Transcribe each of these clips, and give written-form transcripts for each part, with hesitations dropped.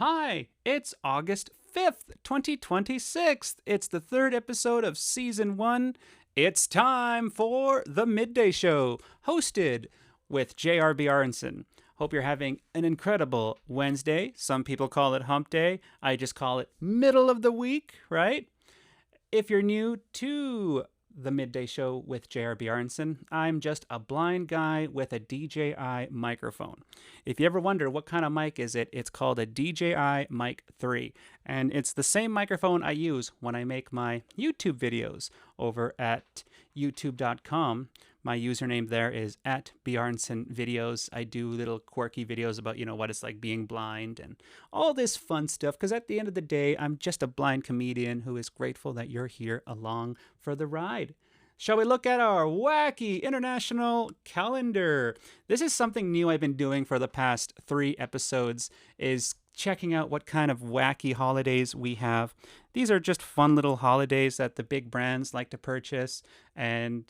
Hi, it's August 5th, 2026. It's the third episode of Season 1. It's time for the Midday Show, hosted with J.R. Bjornson. Hope you're having an incredible Wednesday. Some people call it hump day. I just call it middle of the week, right? If you're new to the Midday Show with J.R. Bjornson, I'm just a blind guy with a DJI microphone. If you ever wonder what kind of mic is it, it's called a DJI Mic 3. And it's the same microphone I use when I make my YouTube videos over at youtube.com. My username there is at Bjornson Videos. I do little quirky videos about, what it's like being blind and all this fun stuff. Because at the end of the day, I'm just a blind comedian who is grateful that you're here along for the ride. Shall we look at our wacky international calendar? This is something new I've been doing for the past 3 episodes, is checking out what kind of wacky holidays we have. These are just fun little holidays that the big brands like to purchase and,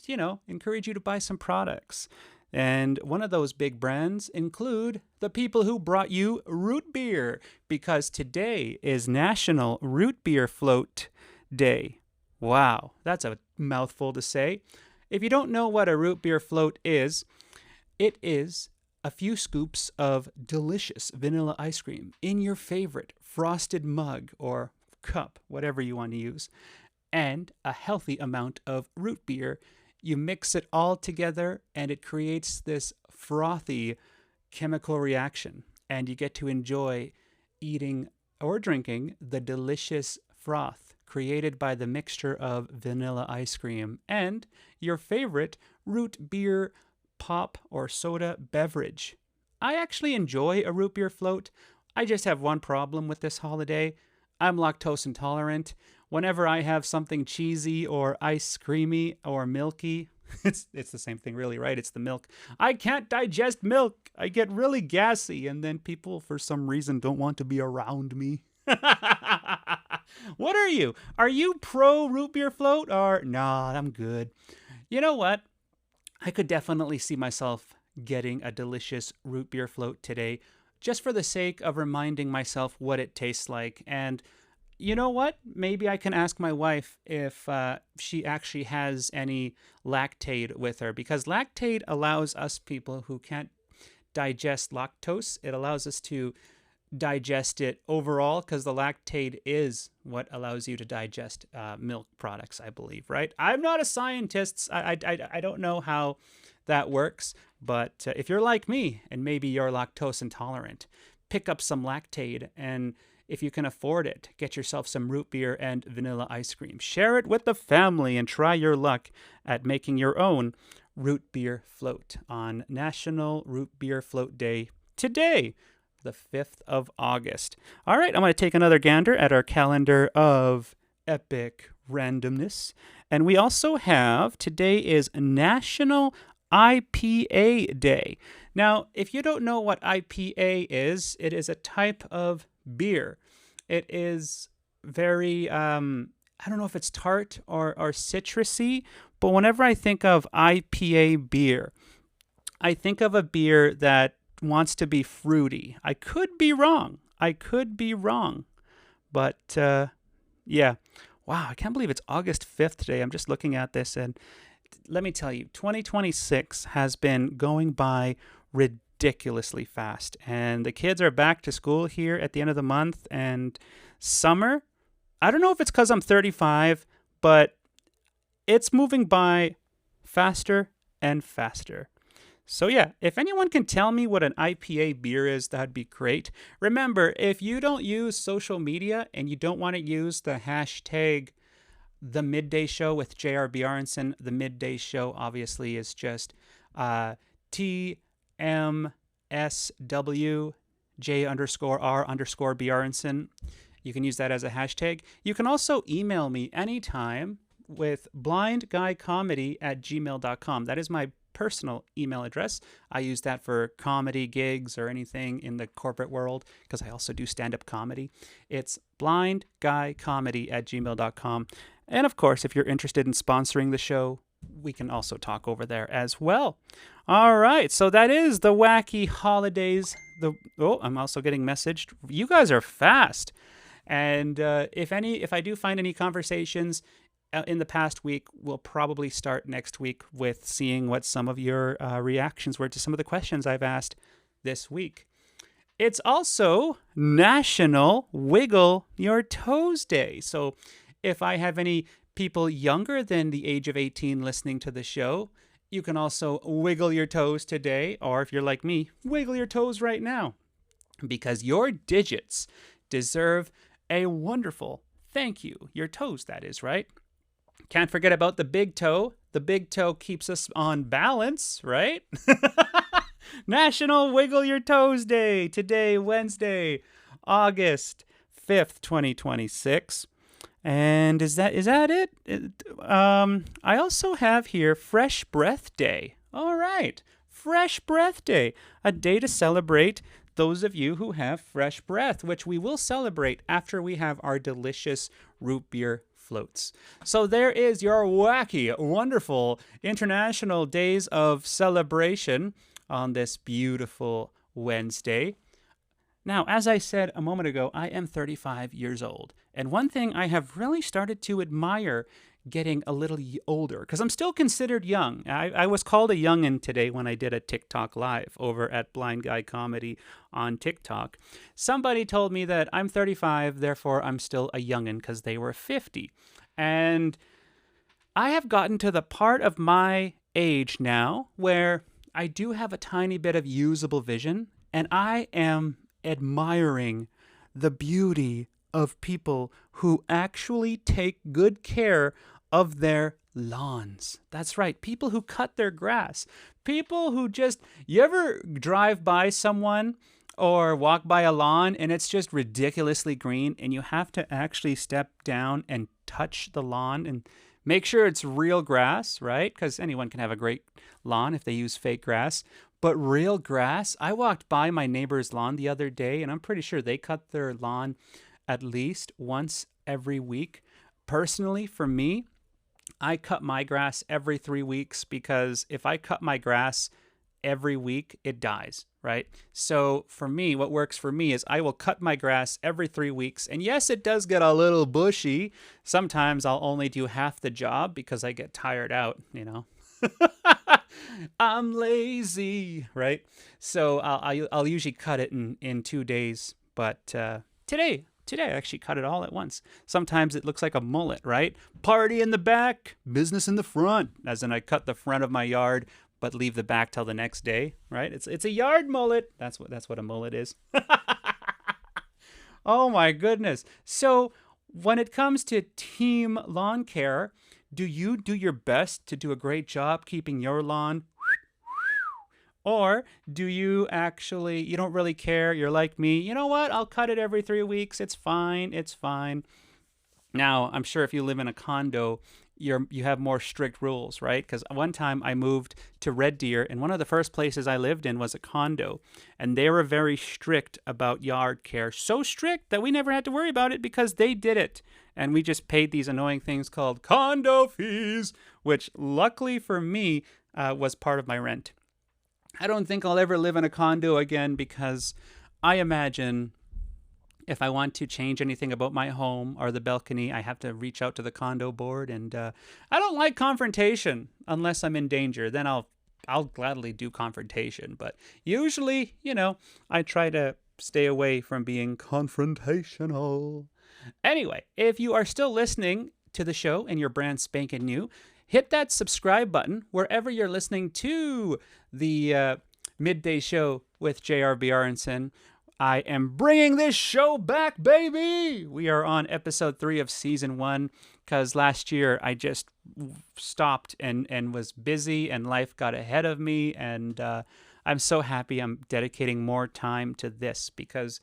encourage you to buy some products. And one of those big brands include the people who brought you root beer, because today is National Root Beer Float Day. Wow, that's a mouthful to say. If you don't know what a root beer float is, it is a few scoops of delicious vanilla ice cream in your favorite frosted mug or cup, whatever you want to use, and a healthy amount of root beer. You mix it all together and it creates this frothy chemical reaction, and you get to enjoy eating or drinking the delicious froth created by the mixture of vanilla ice cream and your favorite root beer pop or soda beverage. I actually enjoy a root beer float. I just have one problem with this holiday. I'm lactose intolerant. Whenever I have something cheesy or ice creamy or milky, it's the same thing really, right? It's the milk. I can't digest milk. I get really gassy, and then people for some reason don't want to be around me. What are you? Are you pro root beer float or nah, I'm good? You know what? I could definitely see myself getting a delicious root beer float today, just for the sake of reminding myself what it tastes like. And you know what? Maybe I can ask my wife if she actually has any lactate with her, because lactate allows us people who can't digest lactose, it allows us to digest it overall, because the lactate is what allows you to digest milk products, I believe, right? I'm not a scientist. I don't know how that works, but if you're like me and maybe you're lactose intolerant, pick up some lactate, and if you can afford it, get yourself some root beer and vanilla ice cream. Share it with the family and try your luck at making your own root beer float on National Root Beer Float Day today, the 5th of August. All right, I'm going to take another gander at our calendar of epic randomness. And we also have, today is National IPA Day. Now, if you don't know what IPA is, it is a type of beer. It is very, I don't know if it's tart or citrusy, but whenever I think of IPA beer, I think of a beer that wants to be fruity. I could be wrong. But yeah. Wow, I can't believe it's August 5th today. I'm just looking at this, and let me tell you, 2026 has been going by ridiculously fast. And the kids are back to school here at the end of the month, and summer, I don't know if it's because I'm 35, but it's moving by faster and faster. So yeah, if anyone can tell me what an IPA beer is, that'd be great. Remember, if you don't use social media and you don't want to use the hashtag The Midday Show with J.R. Bjornson, The Midday Show obviously is just TMSW J_R_ Bjornson. You can use that as a hashtag. You can also email me anytime with blindguycomedy@gmail.com. That is my personal email address. I use that for comedy gigs or anything in the corporate world, because I also do stand-up comedy. It's blindguycomedy@gmail.com. And of course, if you're interested in sponsoring the show, we can also talk over there as well. All right, so that is the wacky holidays I'm also getting messaged. You guys are fast. And if I do find any conversations in the past week, we'll probably start next week with seeing what some of your reactions were to some of the questions I've asked this week. It's also National Wiggle Your Toes Day. So if I have any people younger than the age of 18 listening to the show, you can also wiggle your toes today. Or if you're like me, wiggle your toes right now. Because your digits deserve a wonderful thank you. Your toes, that is, right? Can't forget about the big toe. The big toe keeps us on balance, right? National Wiggle Your Toes Day. Today, Wednesday, August 5th, 2026. And is that it? I also have here Fresh Breath Day. All right. Fresh Breath Day. A day to celebrate those of you who have fresh breath, which we will celebrate after we have our delicious root beer floats. So there is your wacky, wonderful international days of celebration on this beautiful Wednesday. Now, as I said a moment ago, I am 35 years old. And one thing I have really started to admire getting a little older, because I'm still considered young. I was called a youngin' today when I did a TikTok live over at Blind Guy Comedy on TikTok. Somebody told me that I'm 35, therefore I'm still a youngin' because they were 50. And I have gotten to the part of my age now where I do have a tiny bit of usable vision, and I am admiring the beauty of people who actually take good care of their lawns. That's right. People who cut their grass. People who just, you ever drive by someone or walk by a lawn and it's just ridiculously green and you have to actually step down and touch the lawn and make sure it's real grass, right? Because anyone can have a great lawn if they use fake grass. But real grass, I walked by my neighbor's lawn the other day and I'm pretty sure they cut their lawn at least once every week. Personally, for me, I cut my grass every 3 weeks because if I cut my grass every week, it dies, right? So for me, what works for me is I will cut my grass every 3 weeks. And yes, it does get a little bushy. Sometimes I'll only do half the job because I get tired out, you know. I'm lazy, right? So I'll usually cut it in 2 days. But today I actually cut it all at once. Sometimes it looks like a mullet, right? Party in the back, business in the front. As in I cut the front of my yard, but leave the back till the next day, right? It's a yard mullet. That's what a mullet is. Oh my goodness. So when it comes to team lawn care, do you do your best to do a great job keeping your lawn? Or do you actually, you don't really care, you're like me, you know what, I'll cut it every 3 weeks, it's fine. Now, I'm sure if you live in a condo, you have more strict rules, right? Because one time I moved to Red Deer, and one of the first places I lived in was a condo, and they were very strict about yard care. So strict that we never had to worry about it because they did it. And we just paid these annoying things called condo fees, which luckily for me was part of my rent. I don't think I'll ever live in a condo again because I imagine if I want to change anything about my home or the balcony, I have to reach out to the condo board. And I don't like confrontation unless I'm in danger. Then I'll gladly do confrontation. But usually, you know, I try to stay away from being confrontational. Anyway, if you are still listening to the show and you're brand spanking new, hit that subscribe button wherever you're listening to the Midday Show with J.R. Bjornson. I am bringing this show back, baby! We are on episode 3 of season 1 because last year I just stopped and was busy and life got ahead of me. And I'm so happy I'm dedicating more time to this because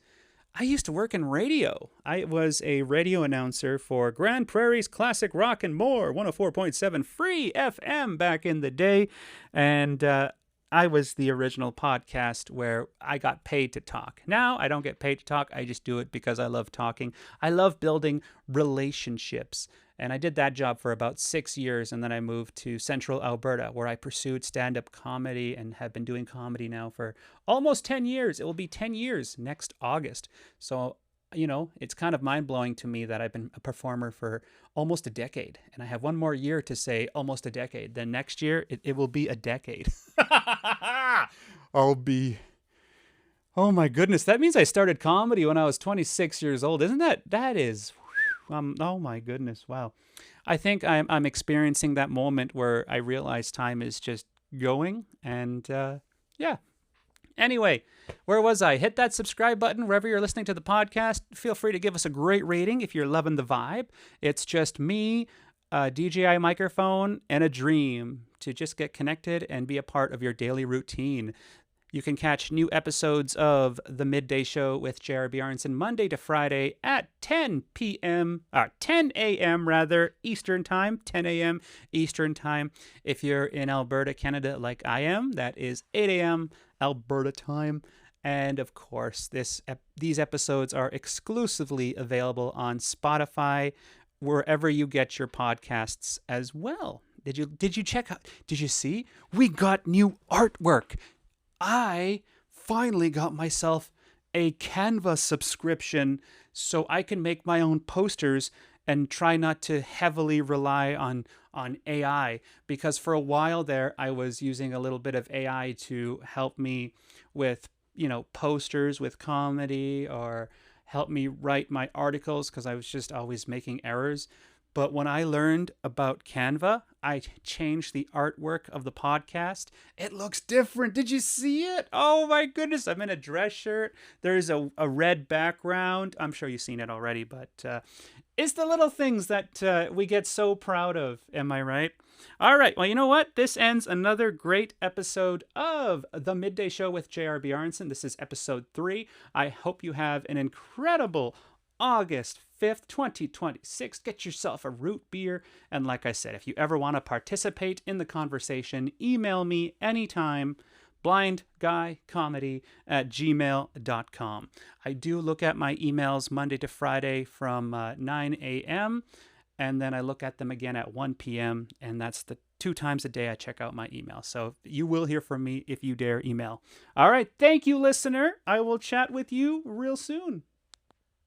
I used to work in radio. I was a radio announcer for Grand Prairie's Classic Rock and More, 104.7 Free FM back in the day. And I was the original podcast where I got paid to talk. Now I don't get paid to talk. I just do it because I love talking. I love building relationships. And I did that job for about 6 years. And then I moved to central Alberta, where I pursued stand-up comedy and have been doing comedy now for almost 10 years. It will be 10 years next August. So, it's kind of mind-blowing to me that I've been a performer for almost a decade. And I have one more year to say almost a decade. Then next year, it will be a decade. Oh my goodness. That means I started comedy when I was 26 years old. Isn't that is, oh my goodness. Wow. I think I'm experiencing that moment where I realize time is just going. And yeah. Anyway, where was I? Hit that subscribe button wherever you're listening to the podcast. Feel free to give us a great rating if you're loving the vibe. It's just me, a DJI microphone, and a dream to just get connected and be a part of your daily routine. You can catch new episodes of The Midday Show with J.R. Bjornson Monday to Friday at 10 a.m. Eastern Time, 10 a.m. Eastern Time. If you're in Alberta, Canada, like I am, that is 8 a.m. Alberta time. And of course, these episodes are exclusively available on Spotify, wherever you get your podcasts as well. Did you check out? Did you see? We got new artwork. I finally got myself a Canva subscription so I can make my own posters and try not to heavily rely on AI, because for a while there I was using a little bit of AI to help me with, posters with comedy, or help me write my articles because I was just always making errors. But when I learned about Canva, I changed the artwork of the podcast. It looks different. Did you see it? Oh my goodness. I'm in a dress shirt. There's a red background. I'm sure you've seen it already, but it's the little things that we get so proud of. Am I right? All right. Well, you know what? This ends another great episode of The Midday Show with J.R. Bjornson. This is episode 3. I hope you have an incredible August 5th, 2026. Get yourself a root beer. And like I said, if you ever want to participate in the conversation, email me anytime, blindguycomedy@gmail.com. I do look at my emails Monday to Friday from 9 a.m. And then I look at them again at 1 p.m. And that's the 2 times a day I check out my email. So you will hear from me if you dare email. All right. Thank you, listener. I will chat with you real soon.